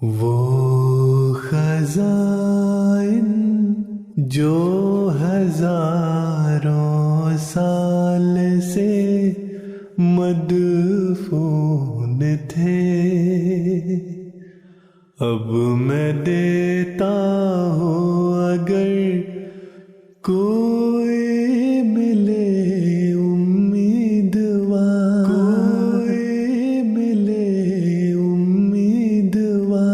وہ خزائن جو ہزاروں سال سے مدفون تھے، اب میں دیتا ہوں اگر کوئی ملے امیدوار، کوئی ملے امیدوار۔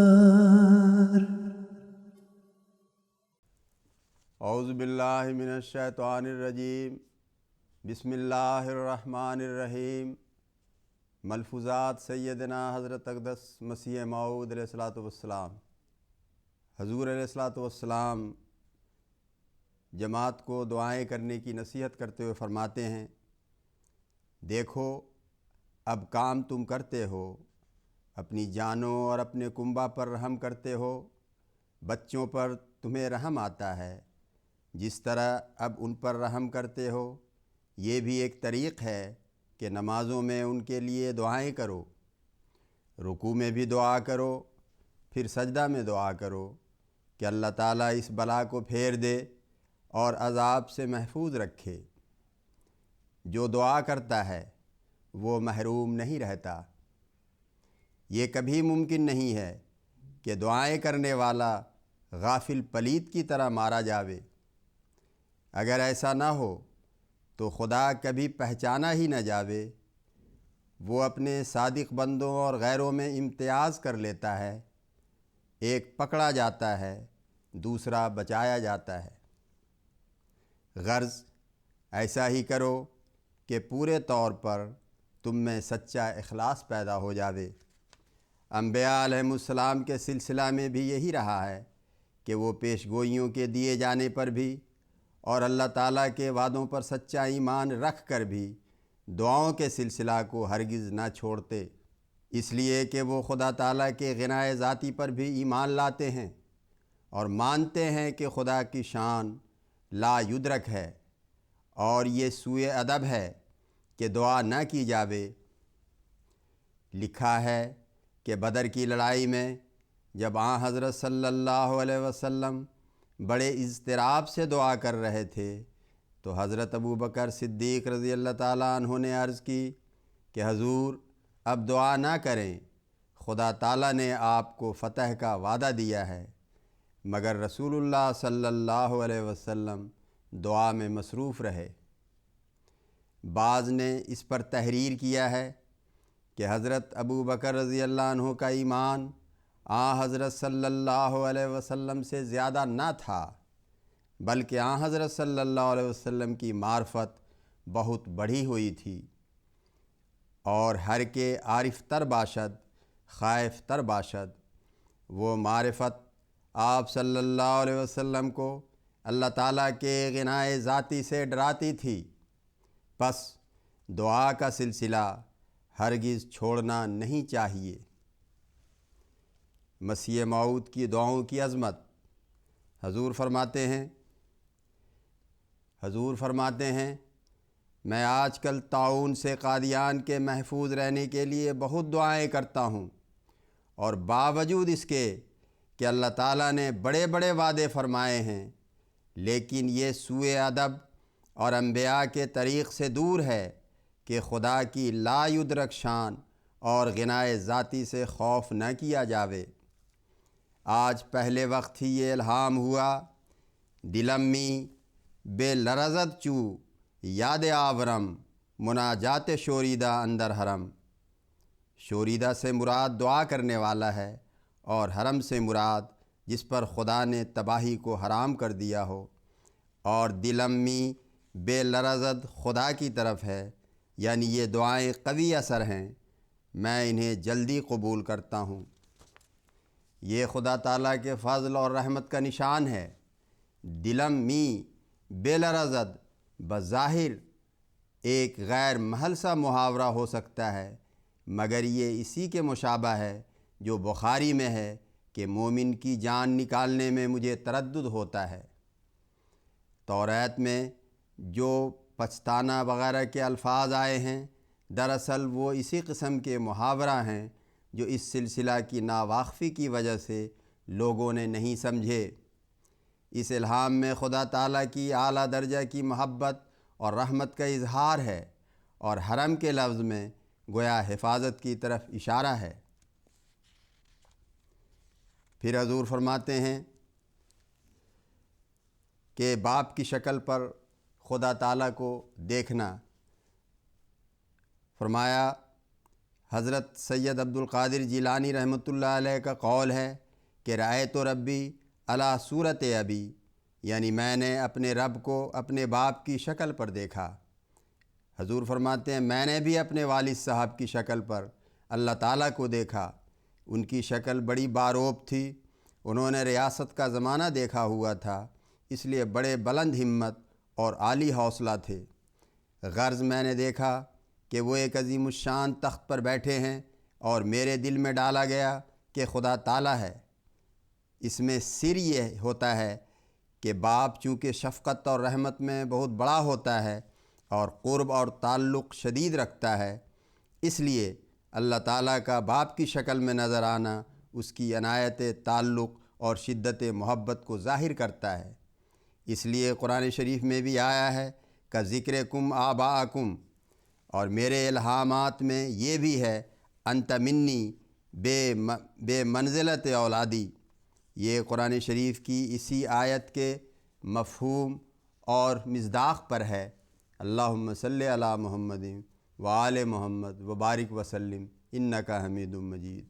اعوذ باللہ من الشیطان الرجیم، بسم اللہ الرحمن الرحیم۔ ملفوظات سیدنا حضرت اقدس مسیح موعود علیہ الصلوۃ والسلام۔ حضور علیہ الصلوۃ والسلام جماعت کو دعائیں کرنے کی نصیحت کرتے ہوئے فرماتے ہیں، دیکھو اب کام تم کرتے ہو، اپنی جانوں اور اپنے کنبہ پر رحم کرتے ہو، بچوں پر تمہیں رحم آتا ہے، جس طرح اب ان پر رحم کرتے ہو، یہ بھی ایک طریق ہے کہ نمازوں میں ان کے لیے دعائیں کرو، رکوع میں بھی دعا کرو، پھر سجدہ میں دعا کرو کہ اللہ تعالیٰ اس بلا کو پھیر دے اور عذاب سے محفوظ رکھے۔ جو دعا کرتا ہے وہ محروم نہیں رہتا۔ یہ کبھی ممکن نہیں ہے کہ دعائیں کرنے والا غافل پلید کی طرح مارا جاوے۔ اگر ایسا نہ ہو تو خدا کبھی پہچانا ہی نہ جاوے۔ وہ اپنے صادق بندوں اور غیروں میں امتیاز کر لیتا ہے، ایک پکڑا جاتا ہے، دوسرا بچایا جاتا ہے۔ غرض ایسا ہی کرو کہ پورے طور پر تم میں سچا اخلاص پیدا ہو جاوے۔ انبیاء علیہم السلام کے سلسلہ میں بھی یہی رہا ہے کہ وہ پیش گوئیوں کے دیے جانے پر بھی اور اللہ تعالیٰ کے وعدوں پر سچا ایمان رکھ کر بھی دعاؤں کے سلسلہ کو ہرگز نہ چھوڑتے، اس لیے کہ وہ خدا تعالیٰ کے غنائے ذاتی پر بھی ایمان لاتے ہیں اور مانتے ہیں کہ خدا کی شان لا یدرک ہے، اور یہ سوء ادب ہے کہ دعا نہ کی جاوے۔ لکھا ہے کہ بدر کی لڑائی میں جب حضرت صلی اللہ علیہ وسلم بڑے اضطراب سے دعا کر رہے تھے تو حضرت ابوبکر صدیق رضی اللہ تعالیٰ عنہ نے عرض کی کہ حضور اب دعا نہ کریں، خدا تعالیٰ نے آپ کو فتح کا وعدہ دیا ہے، مگر رسول اللہ صلی اللہ علیہ وسلم دعا میں مصروف رہے۔ بعض نے اس پر تحریر کیا ہے کہ حضرت ابوبکر رضی اللہ عنہ کا ایمان حضرت صلی اللہ علیہ وسلم سے زیادہ نہ تھا، بلکہ حضرت صلی اللہ علیہ وسلم کی معرفت بہت بڑھی ہوئی تھی، اور ہر کے عارف تر باشد خائف تر باشد۔ وہ معرفت آپ صلی اللہ علیہ وسلم کو اللہ تعالیٰ کے غنائے ذاتی سے ڈراتی تھی، پس دعا کا سلسلہ ہرگز چھوڑنا نہیں چاہیے۔ مسیح موعود کی دعاؤں کی عظمت۔ حضور فرماتے ہیں میں آج کل طاعون سے قادیان کے محفوظ رہنے کے لیے بہت دعائیں کرتا ہوں، اور باوجود اس کے کہ اللہ تعالیٰ نے بڑے بڑے وعدے فرمائے ہیں، لیکن یہ سوء ادب اور انبیاء کے طریق سے دور ہے کہ خدا کی لا یدرک شان اور غنائے ذاتی سے خوف نہ کیا جاوے۔ آج پہلے وقت ہی یہ الہام ہوا، دلمی بے لرزد چو یاد آورم مناجات شوریدہ اندر حرم۔ شوریدہ سے مراد دعا کرنے والا ہے، اور حرم سے مراد جس پر خدا نے تباہی کو حرام کر دیا ہو، اور دلمی بے لرزد خدا کی طرف ہے، یعنی یہ دعائیں قوی اثر ہیں، میں انہیں جلدی قبول کرتا ہوں۔ یہ خدا تعالیٰ کے فضل اور رحمت کا نشان ہے۔ دلمی بے لرزد بظاہر ایک غیر محل سا محاورہ ہو سکتا ہے، مگر یہ اسی کے مشابہ ہے جو بخاری میں ہے کہ مومن کی جان نکالنے میں مجھے تردد ہوتا ہے۔ توریت میں جو پچھتانا وغیرہ کے الفاظ آئے ہیں، دراصل وہ اسی قسم کے محاورہ ہیں جو اس سلسلہ کی ناواقفی کی وجہ سے لوگوں نے نہیں سمجھے۔ اس الہام میں خدا تعالیٰ کی اعلیٰ درجہ کی محبت اور رحمت کا اظہار ہے، اور حرم کے لفظ میں گویا حفاظت کی طرف اشارہ ہے۔ پھر حضور فرماتے ہیں کہ باپ کی شکل پر خدا تعالیٰ کو دیکھنا۔ فرمایا حضرت سید عبد القادر جیلانی رحمۃ اللہ علیہ کا قول ہے کہ رأیت ربی علی صورت ابی، یعنی میں نے اپنے رب کو اپنے باپ کی شکل پر دیکھا۔ حضور فرماتے ہیں میں نے بھی اپنے والد صاحب کی شکل پر اللہ تعالیٰ کو دیکھا۔ ان کی شکل بڑی باروب تھی، انہوں نے ریاست کا زمانہ دیکھا ہوا تھا، اس لیے بڑے بلند ہمت اور عالی حوصلہ تھے۔ غرض میں نے دیکھا کہ وہ ایک عظیم الشان تخت پر بیٹھے ہیں، اور میرے دل میں ڈالا گیا کہ خدا تعالیٰ ہے۔ اس میں سر یہ ہوتا ہے کہ باپ چونکہ شفقت اور رحمت میں بہت بڑا ہوتا ہے اور قرب اور تعلق شدید رکھتا ہے، اس لیے اللہ تعالیٰ کا باپ کی شکل میں نظر آنا اس کی عنایت تعلق اور شدت محبت کو ظاہر کرتا ہے۔ اس لیے قرآن شریف میں بھی آیا ہے کہ ذکرکم آباءکم، اور میرے الہامات میں یہ بھی ہے انت منی بے منزلت اولادی۔ یہ قرآن شریف کی اسی آیت کے مفہوم اور مصداق پر ہے۔ اللہم صلی علی محمد وآل محمد وبارک وسلم انک حمید مجید۔